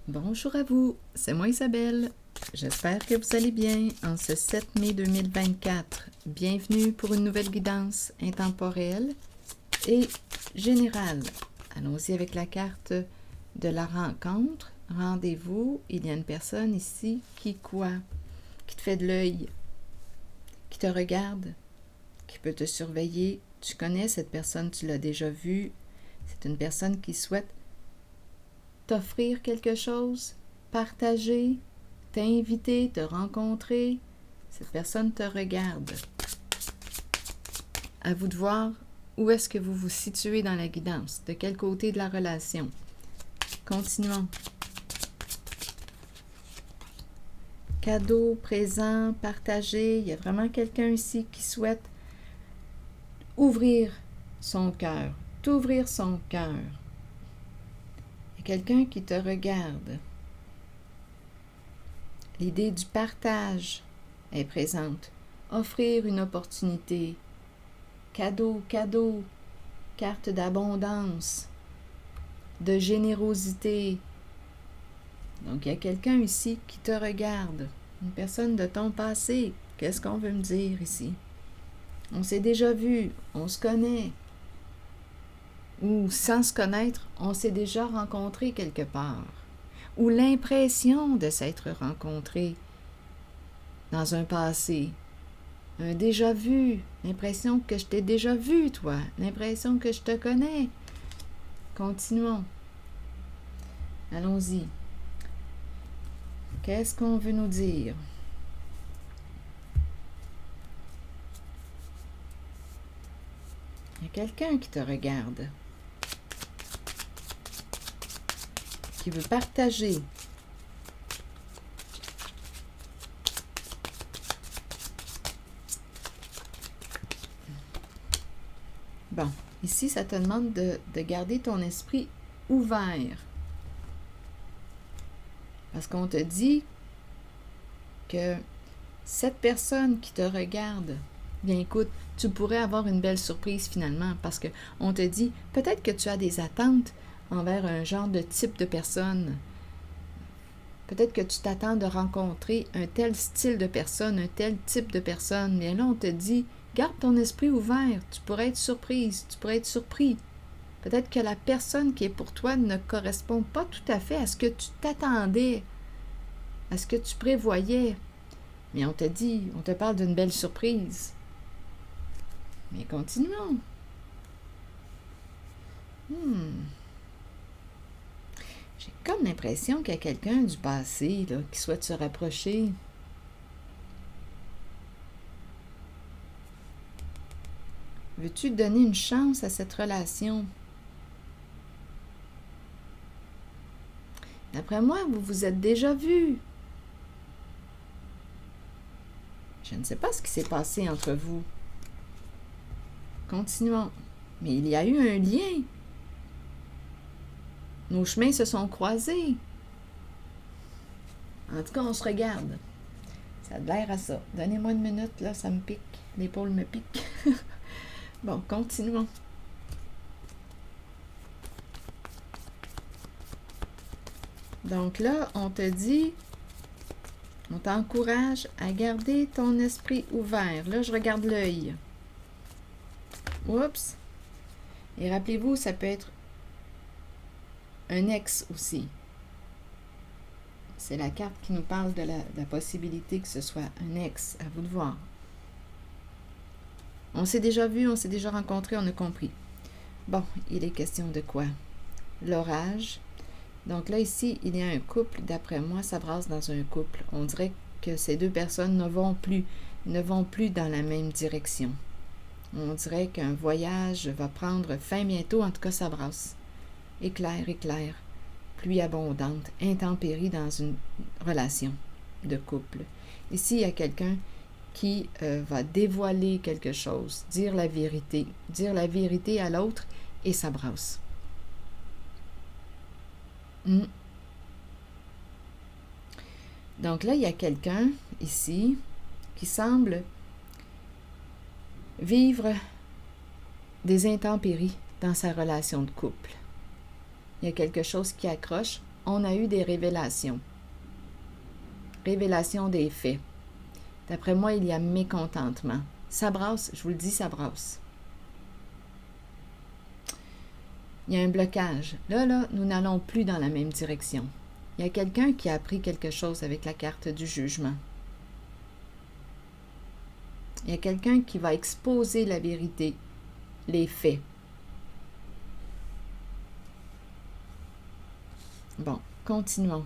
Bonjour à vous, c'est moi Isabelle. J'espère que vous allez bien en ce 7 mai 2024. Bienvenue pour une nouvelle guidance intemporelle et générale. Allons-y avec la carte de la rencontre. Rendez-vous, il y a une personne ici qui te fait de l'œil, qui te regarde, qui peut te surveiller. Tu connais cette personne, tu l'as déjà vue. C'est une personne qui souhaite t'offrir quelque chose, partager, t'inviter, te rencontrer. Cette personne te regarde. À vous de voir où est-ce que vous vous situez dans la guidance, de quel côté de la relation. Continuons. Cadeau, présent, partagé. Il y a vraiment quelqu'un ici qui souhaite ouvrir son cœur, t'ouvrir son cœur. Quelqu'un qui te regarde. L'idée du partage est présente. Offrir une opportunité. Cadeau, cadeau. Carte d'abondance. De générosité. Donc, il y a quelqu'un ici qui te regarde. Une personne de ton passé. Qu'est-ce qu'on veut me dire ici? On s'est déjà vu. On se connaît. Ou sans se connaître, on s'est déjà rencontré quelque part, ou l'impression de s'être rencontré dans un passé, un déjà vu, l'impression que je t'ai déjà vu, toi, l'impression que je te connais. Continuons. Allons-y. Qu'est-ce qu'on veut nous dire? Il y a quelqu'un qui te regarde, qui veut partager. Bon, ici, ça te demande de garder ton esprit ouvert. Parce qu'on te dit que cette personne qui te regarde, bien écoute, tu pourrais avoir une belle surprise finalement, parce qu'on te dit, peut-être que tu as des attentes envers un genre de type de personne. Peut-être que tu t'attends de rencontrer un tel style de personne, un tel type de personne. Mais là, on te dit, garde ton esprit ouvert. Tu pourrais être surprise, tu pourrais être surpris. Peut-être que la personne qui est pour toi ne correspond pas tout à fait à ce que tu t'attendais, à ce que tu prévoyais. Mais on te dit, on te parle d'une belle surprise. Mais continuons. J'ai comme l'impression qu'il y a quelqu'un du passé là, qui souhaite se rapprocher. Veux-tu donner une chance à cette relation? D'après moi, vous vous êtes déjà vus. Je ne sais pas ce qui s'est passé entre vous. Continuons. Mais il y a eu un lien. Nos chemins se sont croisés. En tout cas, on se regarde. Ça a l'air à ça. Donnez-moi une minute, là, ça me pique. L'épaule me pique. Bon, continuons. Donc là, on te dit, on t'encourage à garder ton esprit ouvert. Là, je regarde l'œil. Oups. Et rappelez-vous, ça peut être un ex aussi. C'est la carte qui nous parle de la possibilité que ce soit un ex. À vous de voir. On s'est déjà vu, on s'est déjà rencontré, on a compris. Bon, il est question de quoi? L'orage. Donc là, ici, il y a un couple. D'après moi, ça brasse dans un couple. On dirait que ces deux personnes ne vont plus dans la même direction. On dirait qu'un voyage va prendre fin bientôt. En tout cas, ça brasse. Éclair, éclair. Pluie abondante. Intempérie dans une relation de couple. Ici, il y a quelqu'un qui va dévoiler quelque chose, dire la vérité à l'autre, et ça brasse. Donc là, il y a quelqu'un ici qui semble vivre des intempéries dans sa relation de couple. Il y a quelque chose qui accroche. on a eu des révélations. Révélation des faits. D'après moi, il y a mécontentement. Ça brasse, je vous le dis, ça brasse. Il y a un blocage. Là, nous n'allons plus dans la même direction. Il y a quelqu'un qui a appris quelque chose avec la carte du jugement. Il y a quelqu'un qui va exposer la vérité, les faits. Bon, continuons.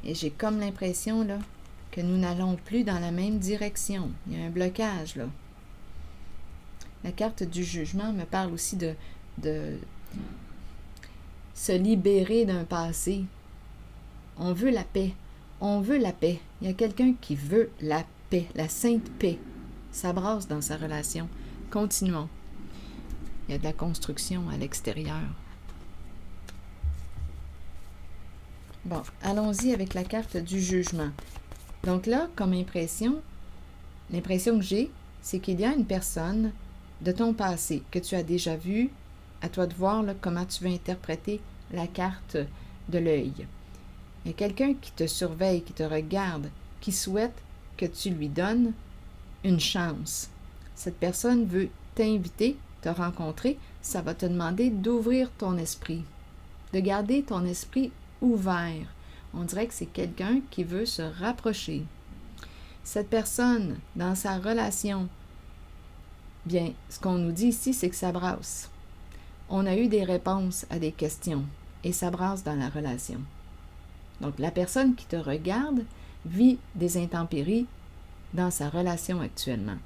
Et j'ai comme l'impression, là, que nous n'allons plus dans la même direction. Il y a un blocage, là. La carte du jugement me parle aussi de se libérer d'un passé. On veut la paix. On veut la paix. Il y a quelqu'un qui veut la paix, la sainte paix. Ça brasse dans sa relation. Continuons. Il y a de la construction à l'extérieur. Bon, allons-y avec la carte du jugement. Donc là, comme impression, l'impression que j'ai, c'est qu'il y a une personne de ton passé que tu as déjà vue. À toi de voir là, comment tu veux interpréter la carte de l'œil. Il y a quelqu'un qui te surveille, qui te regarde, qui souhaite que tu lui donnes une chance. Cette personne veut t'inviter, te rencontrer. Ça va te demander d'ouvrir ton esprit, de garder ton esprit ouvert. On dirait que c'est quelqu'un qui veut se rapprocher. Cette personne, dans sa relation, bien, ce qu'on nous dit ici, c'est que ça brasse. On a eu des réponses à des questions et ça brasse dans la relation. Donc, la personne qui te regarde vit des intempéries dans sa relation actuellement.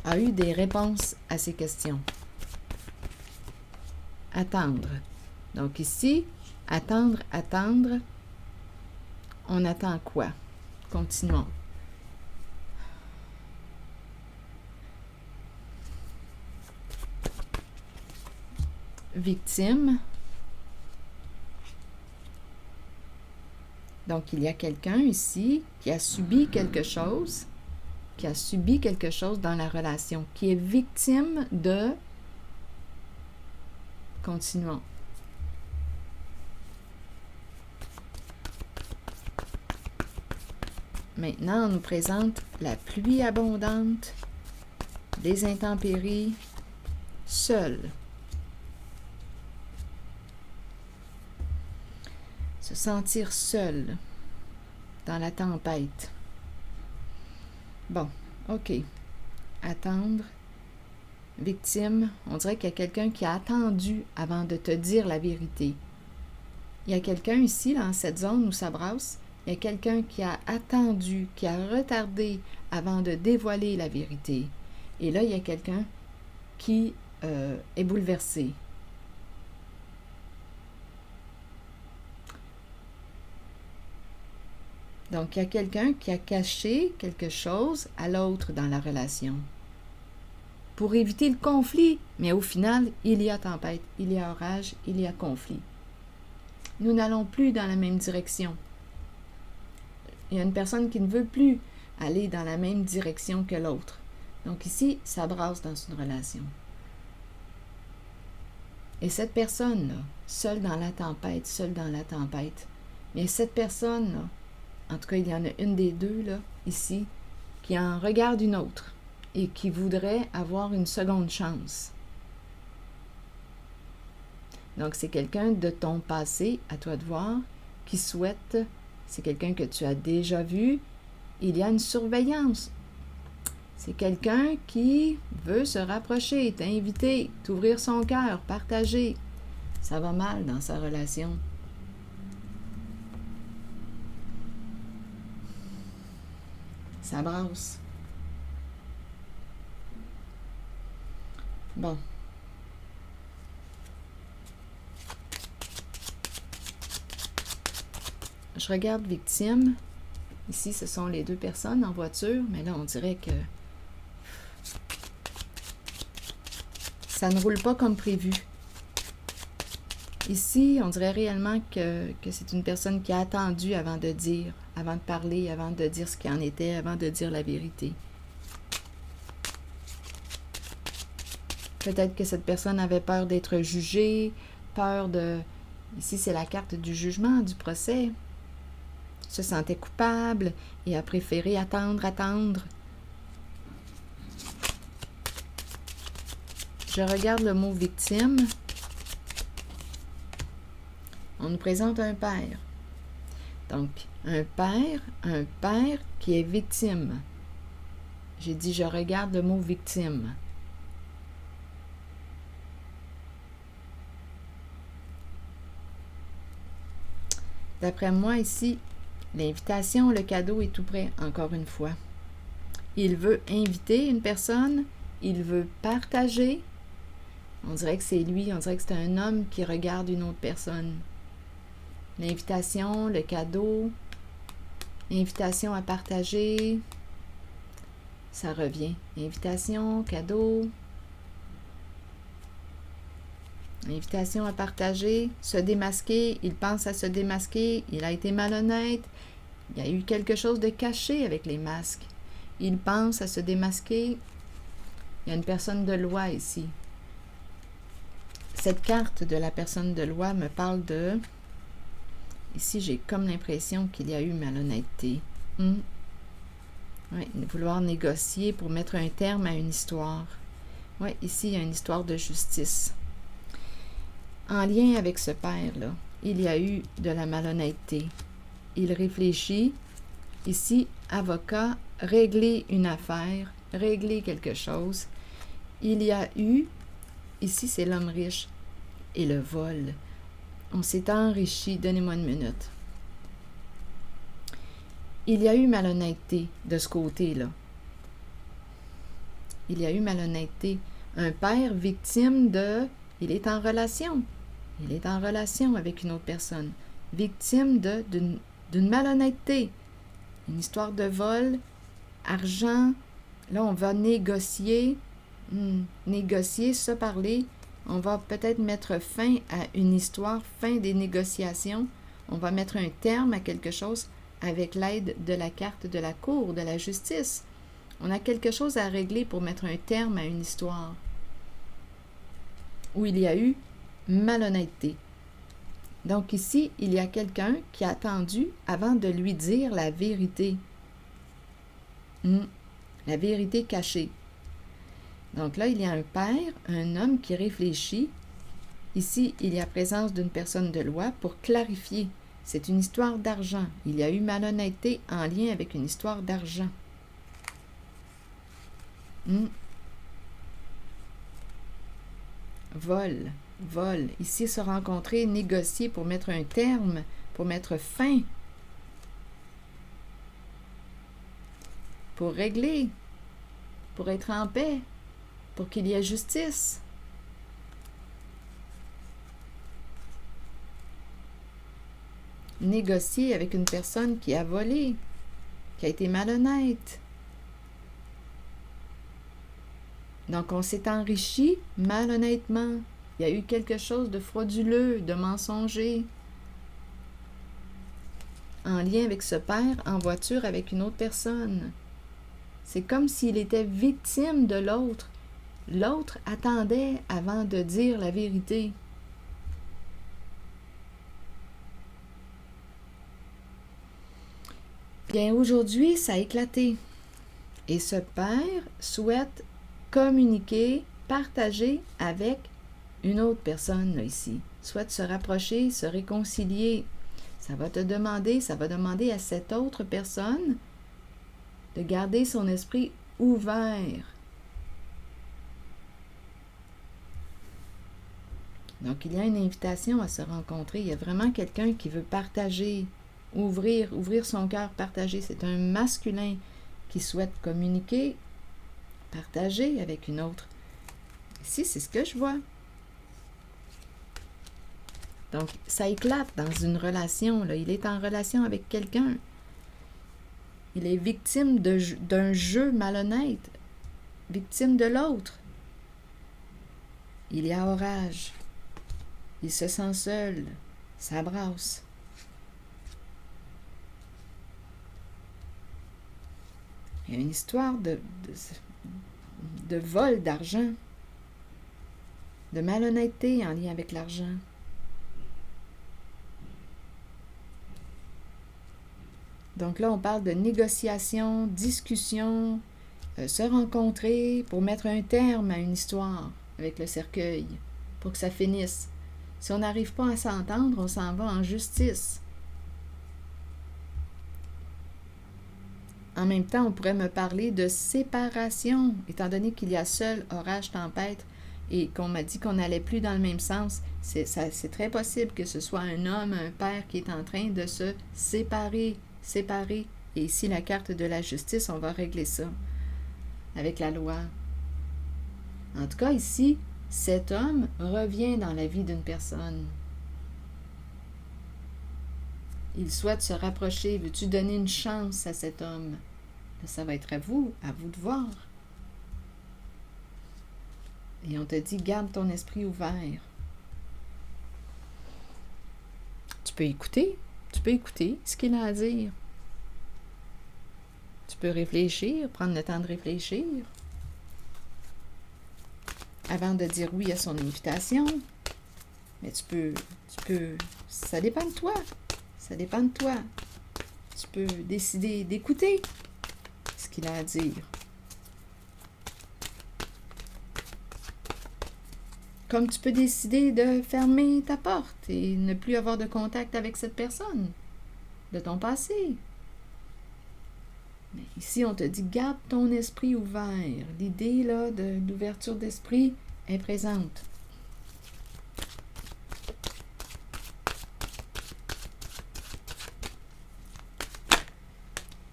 A eu des réponses à ces questions. Attendre. Donc ici, attendre. On attend quoi? Continuons. Victime. Donc, il y a quelqu'un ici qui a subi quelque chose, dans la relation, qui est victime de... Continuons. Maintenant, on nous présente la pluie abondante, des intempéries, seul. Se sentir seul dans la tempête. Bon, ok. Attendre. Victime, on dirait qu'il y a quelqu'un qui a attendu avant de te dire la vérité. Il y a quelqu'un ici, dans cette zone où ça brasse, il y a quelqu'un qui a attendu, qui a retardé avant de dévoiler la vérité. Et là, il y a quelqu'un qui est bouleversé. Donc, il y a quelqu'un qui a caché quelque chose à l'autre dans la relation pour éviter le conflit. Mais au final, il y a tempête, il y a orage, il y a conflit. Nous n'allons plus dans la même direction. Il y a une personne qui ne veut plus aller dans la même direction que l'autre. Donc ici, ça brasse dans une relation. Et cette personne-là, seule dans la tempête, mais cette personne-là, en tout cas, il y en a une des deux, là, ici, qui en regarde une autre et qui voudrait avoir une seconde chance. Donc, c'est quelqu'un de ton passé, à toi de voir, qui souhaite, c'est quelqu'un que tu as déjà vu, il y a une surveillance. C'est quelqu'un qui veut se rapprocher, t'inviter, t'ouvrir son cœur, partager. Ça va mal dans sa relation. Ça brasse. Bon. Je regarde victime. Ici, ce sont les deux personnes en voiture, mais là, on dirait que ça ne roule pas comme prévu. Ici, on dirait réellement que c'est une personne qui a attendu avant de dire, avant de parler, avant de dire ce qu'il en était, avant de dire la vérité. Peut-être que cette personne avait peur d'être jugée, peur de... Ici, c'est la carte du jugement, du procès. Se sentait coupable et a préféré attendre. Je regarde le mot victime. On nous présente un père. Donc, un père qui est victime. J'ai dit, je regarde le mot victime. D'après moi, ici, l'invitation, le cadeau est tout prêt, encore une fois. Il veut inviter une personne, il veut partager. On dirait que c'est lui, on dirait que c'est un homme qui regarde une autre personne. L'invitation, le cadeau, invitation à partager, ça revient. Invitation, cadeau, invitation à partager, se démasquer, il pense à se démasquer, il a été malhonnête, il y a eu quelque chose de caché avec les masques. Il pense à se démasquer, il y a une personne de loi ici. Cette carte de la personne de loi me parle de... Ici, j'ai comme l'impression qu'il y a eu malhonnêteté. Oui, vouloir négocier pour mettre un terme à une histoire. Oui, ici, il y a une histoire de justice. En lien avec ce père-là, il y a eu de la malhonnêteté. Il réfléchit. Ici, avocat, régler une affaire, régler quelque chose. Il y a eu, ici, c'est l'homme riche, et le vol. On s'est enrichi. Donnez-moi une minute. Il y a eu malhonnêteté de ce côté-là. Il y a eu malhonnêteté. Un père victime de... Il est en relation. Il est en relation avec une autre personne. Victime d'une malhonnêteté. Une histoire de vol, argent. Là, on va négocier. Négocier, se parler. On va peut-être mettre fin à une histoire, fin des négociations. On va mettre un terme à quelque chose avec l'aide de la carte de la cour, de la justice. On a quelque chose à régler pour mettre un terme à une histoire où il y a eu malhonnêteté. Donc ici, il y a quelqu'un qui a attendu avant de lui dire la vérité. La vérité cachée. Donc là, il y a un père, un homme qui réfléchit. Ici, il y a présence d'une personne de loi pour clarifier. C'est une histoire d'argent. Il y a eu malhonnêteté en lien avec une histoire d'argent. Vol. Ici, se rencontrer, négocier pour mettre un terme, pour mettre fin, pour régler, pour être en paix, pour qu'il y ait justice. Négocier avec une personne qui a volé, qui a été malhonnête. Donc, on s'est enrichi malhonnêtement. Il y a eu quelque chose de frauduleux, de mensonger. En lien avec ce père, en voiture avec une autre personne. C'est comme s'il était victime de l'autre. L'autre attendait avant de dire la vérité. Bien, aujourd'hui, ça a éclaté. Et ce père souhaite communiquer, partager avec une autre personne, là, ici. Souhaite se rapprocher, se réconcilier. Ça va demander à cette autre personne de garder son esprit ouvert. Donc, il y a une invitation à se rencontrer. Il y a vraiment quelqu'un qui veut partager, ouvrir son cœur, partager. C'est un masculin qui souhaite communiquer, partager avec une autre. Ici, c'est ce que je vois. Donc, ça éclate dans une relation, là. Il est en relation avec quelqu'un. Il est victime d'un jeu malhonnête, victime de l'autre. Il y a orage. Il se sent seul. Ça brasse. Il y a une histoire de vol d'argent. de malhonnêteté en lien avec l'argent. Donc là, on parle de négociation, discussion, se rencontrer pour mettre un terme à une histoire avec le cercueil, pour que ça finisse. Si on n'arrive pas à s'entendre, on s'en va en justice. En même temps, on pourrait me parler de séparation, étant donné qu'il y a seul orage, tempête, et qu'on m'a dit qu'on n'allait plus dans le même sens. C'est très possible que ce soit un homme, un père qui est en train de se séparer. Et ici, la carte de la justice, on va régler ça avec la loi. En tout cas, ici, cet homme revient dans la vie d'une personne. Il souhaite se rapprocher. Veux-tu donner une chance à cet homme? Ça va être à vous de voir. Et on te dit, garde ton esprit ouvert. Tu peux écouter ce qu'il a à dire. Tu peux réfléchir, prendre le temps de réfléchir avant de dire oui à son invitation. Mais tu peux, ça dépend de toi. Tu peux décider d'écouter ce qu'il a à dire. Comme tu peux décider de fermer ta porte et ne plus avoir de contact avec cette personne de ton passé. Mais ici, on te dit, garde ton esprit ouvert. L'idée là d'ouverture d'esprit est présente.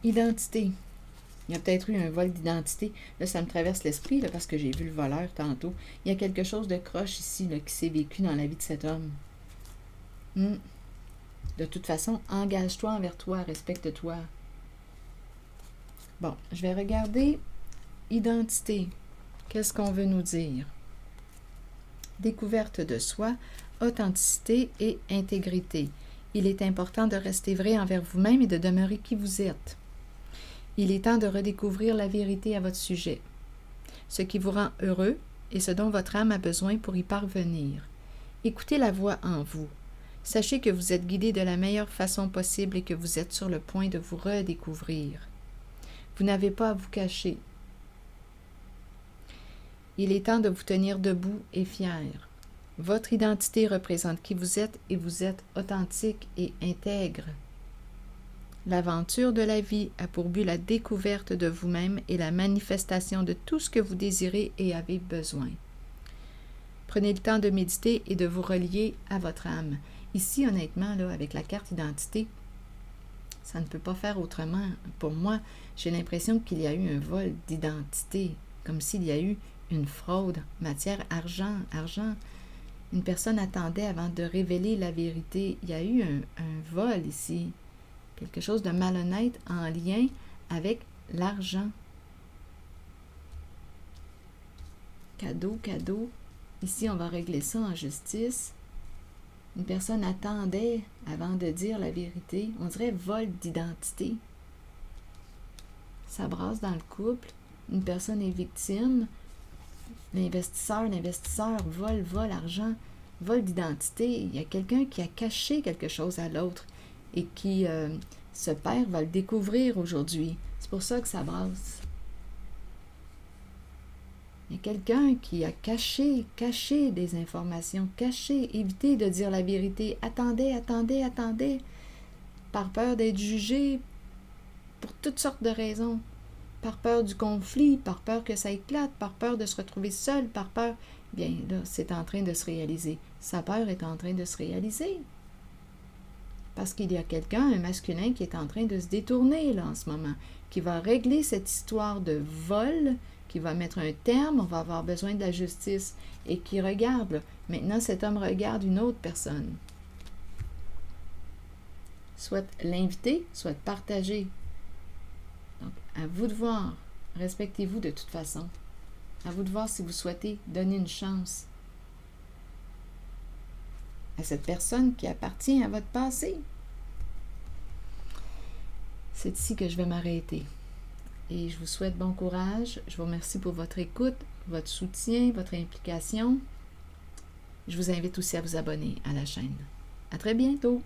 Identité. Il y a peut-être eu un vol d'identité. Là, ça me traverse l'esprit là, parce que j'ai vu le voleur tantôt. Il y a quelque chose de croche ici là, qui s'est vécu dans la vie de cet homme. De toute façon, engage-toi envers toi, respecte-toi. Bon, je vais regarder identité. Qu'est-ce qu'on veut nous dire? Découverte de soi, authenticité et intégrité. Il est important de rester vrai envers vous-même et de demeurer qui vous êtes. Il est temps de redécouvrir la vérité à votre sujet, ce qui vous rend heureux et ce dont votre âme a besoin pour y parvenir. Écoutez la voix en vous. Sachez que vous êtes guidé de la meilleure façon possible et que vous êtes sur le point de vous redécouvrir. Vous n'avez pas à vous cacher. Il est temps de vous tenir debout et fier. Votre identité représente qui vous êtes et vous êtes authentique et intègre. L'aventure de la vie a pour but la découverte de vous-même et la manifestation de tout ce que vous désirez et avez besoin. Prenez le temps de méditer et de vous relier à votre âme. Ici, honnêtement, là, avec la carte identité, ça ne peut pas faire autrement. Pour moi, j'ai l'impression qu'il y a eu un vol d'identité, comme s'il y a eu une fraude, matière, argent. Une personne attendait avant de révéler la vérité. Il y a eu un vol ici. Quelque chose de malhonnête en lien avec l'argent. Cadeau. Ici, on va régler ça en justice. Une personne attendait avant de dire la vérité. On dirait vol d'identité. Ça brasse dans le couple. Une personne est victime. L'investisseur, vol argent, vol d'identité. Il y a quelqu'un qui a caché quelque chose à l'autre et qui, ce père, va le découvrir aujourd'hui. C'est pour ça que ça brasse. Il y a quelqu'un qui a caché des informations, évité de dire la vérité. Attendez, par peur d'être jugé pour toutes sortes de raisons. Par peur du conflit, par peur que ça éclate, par peur de se retrouver seul, par peur... Bien, là, c'est en train de se réaliser. Sa peur est en train de se réaliser. Parce qu'il y a quelqu'un, un masculin, qui est en train de se détourner, là, en ce moment, qui va régler cette histoire de vol, qui va mettre un terme, on va avoir besoin de la justice, et qui regarde, là. Maintenant, cet homme regarde une autre personne. Soit l'inviter, soit partager. Donc, à vous de voir. Respectez-vous de toute façon. À vous de voir si vous souhaitez donner une chance à cette personne qui appartient à votre passé. C'est ici que je vais m'arrêter. Et je vous souhaite bon courage. Je vous remercie pour votre écoute, votre soutien, votre implication. Je vous invite aussi à vous abonner à la chaîne. À très bientôt!